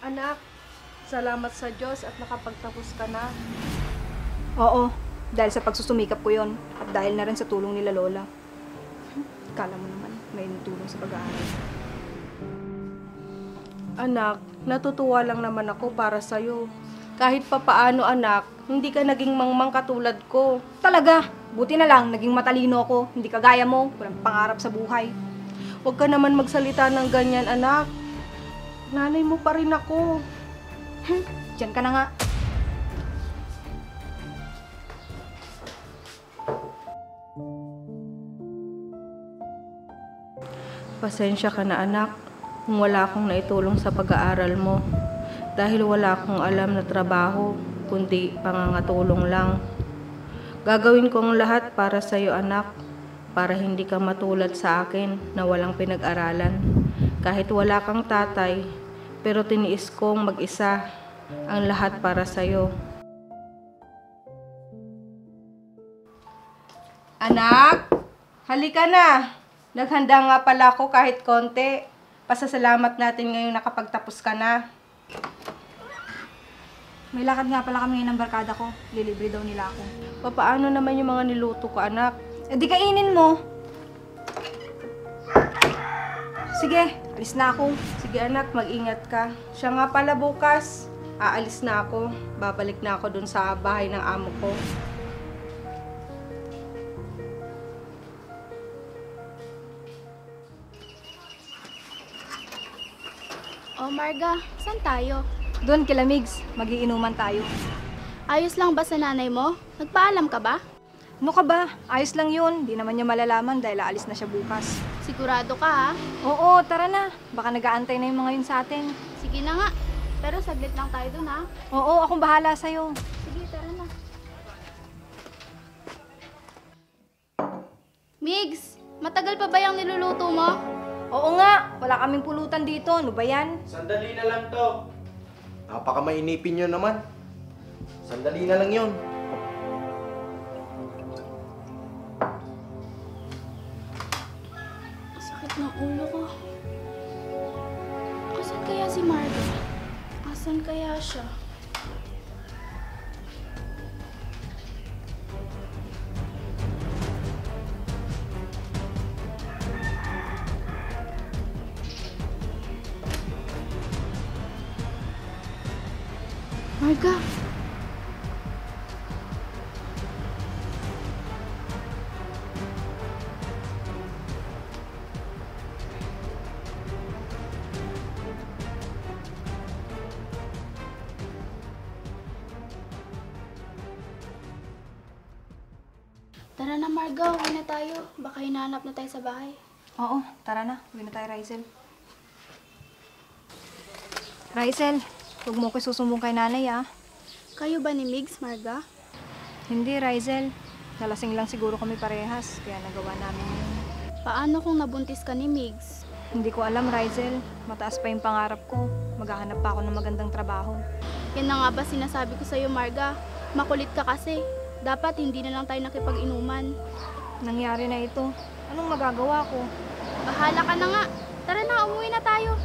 Anak, salamat sa Diyos at nakapagtapos ka na. Oo, dahil sa pagsusumikap ko yon at dahil na rin sa tulong nila Lola. Kala mo naman, may tulong sa pag-aaral. Anak, natutuwa lang naman ako para sa'yo. Kahit papaano anak, hindi ka naging mangmang katulad ko. Talaga, buti na lang, naging matalino ako. Hindi kagaya mo, walang pangarap sa buhay. Huwag ka naman magsalita ng ganyan anak. Nanay mo pa rin ako. Diyan ka na nga. Pasensya ka na anak, kung wala akong naitulong sa pag-aaral mo. Dahil wala akong alam na trabaho, kundi pangangatulong lang. Gagawin ko ang lahat para sa'yo anak, para hindi ka matulad sa akin na walang pinag-aralan. Kahit wala kang tatay, pero tiniis kong mag-isa ang lahat para sa'yo. Anak, halika na. Naghanda nga pala ako kahit konti. Pasasalamat natin ngayong nakapagtapos ka na. May lakad nga pala kami ng barkada ko. Lilibre daw nila ako. Papaano naman yung mga niluto ko, anak? Eh di kainin mo. Sige, alis na ako. Sige anak, mag-ingat ka. Siya nga pala bukas. Aalis na ako. Babalik na ako dun sa bahay ng amo ko. Oh, Marga, saan tayo? Doon kila Migs, magiinuman tayo. Ayos lang ba sa nanay mo? Nagpaalam ka ba? Ano ka ba? Ayos lang yun. Di naman niya malalaman dahil aalis na siya bukas. Sigurado ka ha? Oo, tara na. Baka nag-aantay na yung mga yun sa atin. Sige na nga. Pero saglit lang tayo dun ha? Oo, akong bahala sa'yo. Sige, tara na. Migs, matagal pa ba yung niluluto mo? Oo nga, wala kaming pulutan dito. Ano ba yan? Sandali na lang to. Napaka-mainipin nyo naman. Sandali na lang yun. Sakit ng ulo ko. Asan kaya si Marga? Asan kaya siya? Marga! Tara na Marga, uwi na tayo. Baka hinahanap na tayo sa bahay. Oo, tara na. Uwi na tayo, Raizel. Raizel, huwag mo ko susumbong kay nanay, ah. Kayo ba ni Migs, Marga? Hindi, Raizel. Nalasing lang siguro kami parehas, kaya nagawa namin yun. Paano kung nabuntis ka ni Migs? Hindi ko alam, Raizel. Mataas pa yung pangarap ko. Maghahanap pa ako ng magandang trabaho. Yan na nga ba sinasabi ko sa'yo, Marga? Makulit ka kasi. Dapat hindi na lang tayo nakipag-inuman. Nangyari na ito. Anong magagawa ko? Bahala ka na nga. Tara na, umuwi na tayo.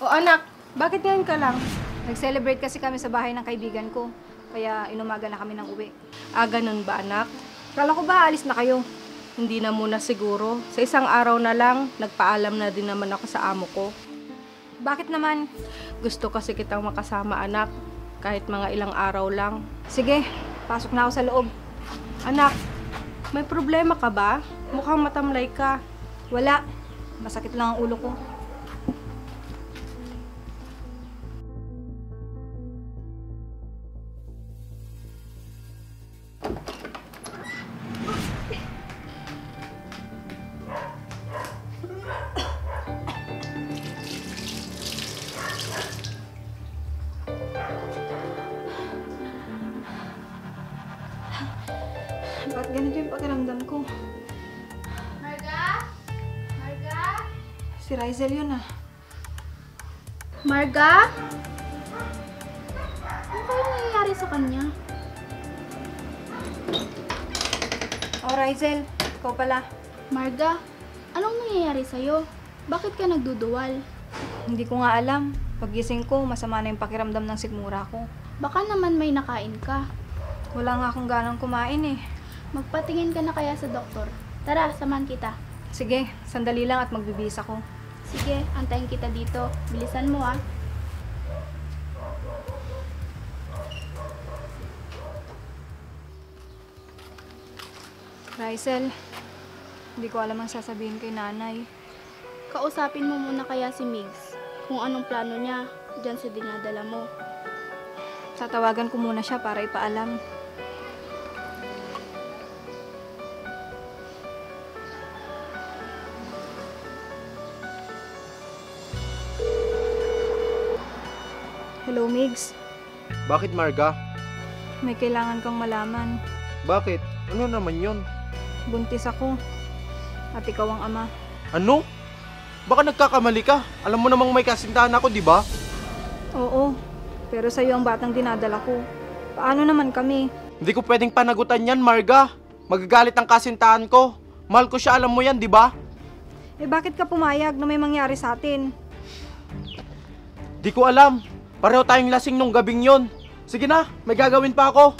O anak, bakit ngayon ka lang? Nag-celebrate kasi kami sa bahay ng kaibigan ko. Kaya inumaga na kami ng uwi. Ganun ba anak? Kala ko ba alis na kayo? Hindi na muna siguro. Sa isang araw na lang, nagpaalam na din naman ako sa amo ko. Bakit naman? Gusto kasi kitang makasama anak, kahit mga ilang araw lang. Sige, pasok na ako sa loob. Anak, may problema ka ba? Mukhang matamlay ka. Wala. Masakit lang ang ulo ko. Bakit ganito yung pakiramdam ko? Marga? Marga? Si Raizel yun ah. Marga? Ano kaya nangyayari sa kanya? Oh, Rizel, ikaw pala. Marga, anong nangyayari sa'yo? Bakit ka nagduduwal? Hindi ko nga alam. Paggising ko, masama na yung pakiramdam ng sigmura ko. Baka naman may nakain ka. Wala nga akong ganang kumain eh. Magpatingin ka na kaya sa doktor. Tara, samahan kita. Sige, sandali lang at magbibihis ako. Sige, antayin kita dito. Bilisan mo ah. Rizel, hindi ko alam ang sasabihin kay nanay. Kausapin mo muna kaya si Migs kung anong plano niya dyan sa dinadala mo. Tatawagan ko muna siya para ipaalam. Hello, Migs. Bakit, Marga? May kailangan kang malaman. Bakit? Ano naman yon? Buntis ako. At ikaw ang ama. Ano? Baka nagkakamali ka. Alam mo namang may kasintahan ako, di ba? Oo, pero sa'yo ang batang dinadala ko. Paano naman kami? Hindi ko pwedeng panagutan yan, Marga. Magagalit ang kasintahan ko. Mahal ko siya, alam mo yan, di ba? Eh bakit ka pumayag na may mangyari sa atin? Di ko alam. Pareho tayong lasing nung gabing yon. Sige na, may gagawin pa ako.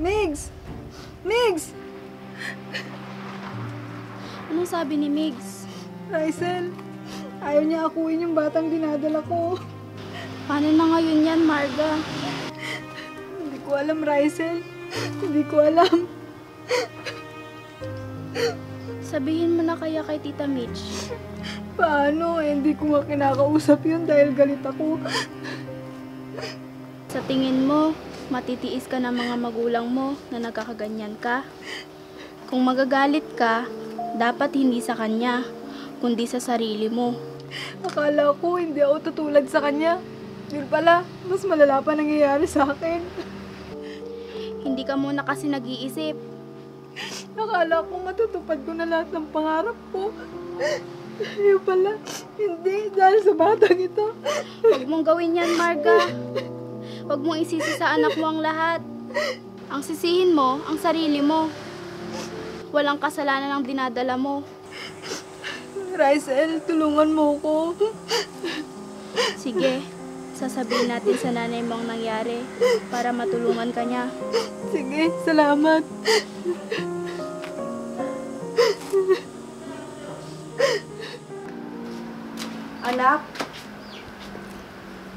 Migs! Migs! Anong sabi ni Migs? Rizel, ayaw niya akuin yung batang dinadala ko. Paano na ngayon yan, Marga? Hindi ko alam, Rizel. Hindi ko alam. Sabihin mo na kaya kay Tita Mitch. Paano? Eh, hindi ko nga kinakausap yun dahil galit ako. Sa tingin mo, matitiis ka ng mga magulang mo na nagkakaganyan ka? Kung magagalit ka, dapat hindi sa kanya, kundi sa sarili mo. Akala ko hindi ako tutulad sa kanya. Yun pala, mas malala pa nangyayari sa akin. Hindi ka muna kasi nag-iisip. Akala ko matutupad ko na lahat ng pangarap ko. Yun pala, hindi dahil sa batang ito. Huwag mong gawin yan, Marga. Huwag mong isisi sa anak mo ang lahat. Ang sisihin mo, ang sarili mo. Walang kasalanan ang dinadala mo. Rizel, tulungan mo ko. Sige, sasabihin natin sa nanay mo ang nangyari para matulungan ka niya. Sige, salamat. Anak,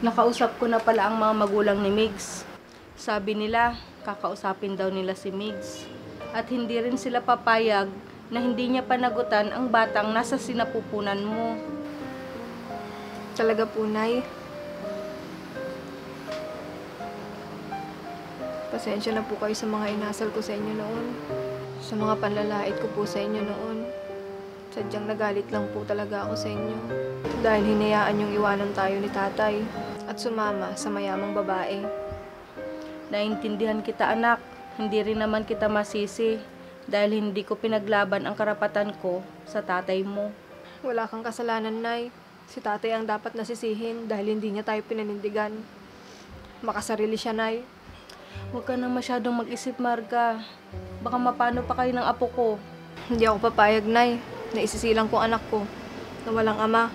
nakausap ko na pala ang mga magulang ni Migs. Sabi nila, kakausapin daw nila si Migs. At hindi rin sila papayag na hindi niya panagutan ang batang nasa sinapupunan mo. Talaga po, Nay. Pasensya na po kayo sa mga inasal ko sa inyo noon. Sa mga panlalait ko po sa inyo noon. Sadyang nagalit lang po talaga ako sa inyo. Dahil hinayaan yung iwanan tayo ni tatay at sumama sa mayamang babae. Naintindihan kita, anak. Hindi rin naman kita masisi dahil hindi ko pinaglaban ang karapatan ko sa tatay mo. Wala kang kasalanan, Nay. Si tatay ang dapat nasisihin dahil hindi niya tayo pinanindigan. Makasarili siya, Nay. Huwag ka na masyadong mag-isip, Marga. Baka mapano pa kayo ng apo ko. Hindi ako papayag, Nay. Naisisilang ko anak ko na walang ama.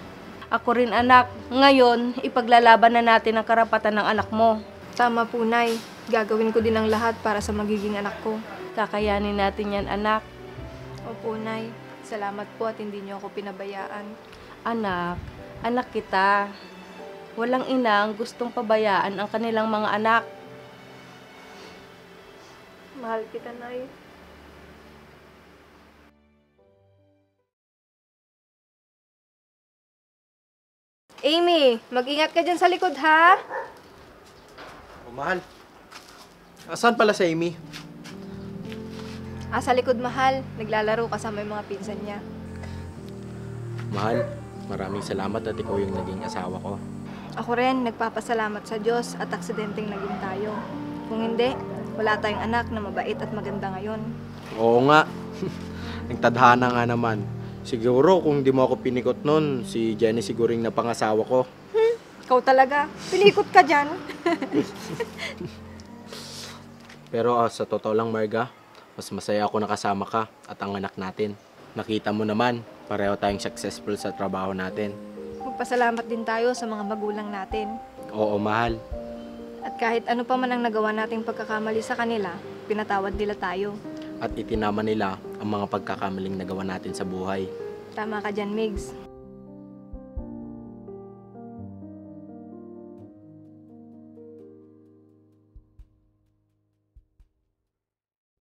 Ako rin, anak. Ngayon, ipaglalaban na natin ang karapatan ng anak mo. Tama po, Nay. Gagawin ko din ang lahat para sa magiging anak ko. Kakayanin natin yan, anak. Opo, Nay. Salamat po at hindi niyo ako pinabayaan. Anak, anak kita. Walang ina ang gustong pabayaan ang kanilang mga anak. Mahal kita, Nay. Amy, mag-ingat ka dyan sa likod, ha? Oh, mahal. Asan pala si Amy? Sa likod, mahal. Naglalaro kasama yung mga pinsan niya. Mahal, maraming salamat at ikaw yung naging asawa ko. Ako rin, nagpapasalamat sa Diyos at aksidenteng naging tayo. Kung hindi, wala tayong anak na mabait at maganda ngayon. Oo nga. Nagtadhana nga naman. Siguro kung di mo ako pinikot nun, si Jenny siguro yung napangasawa ko. Ikaw talaga. Pinikot ka dyan. Pero sa totoo lang, Marga, Mas masaya ako nakasama ka at ang anak natin. Nakita mo naman, pareho tayong successful sa trabaho natin. Magpasalamat din tayo sa mga magulang natin. Oo, mahal. At kahit ano pa man ang nagawa nating pagkakamali sa kanila, pinatawad nila tayo. At itinama nila ang mga pagkakamaling nagawa natin sa buhay. Tama ka dyan, Migs.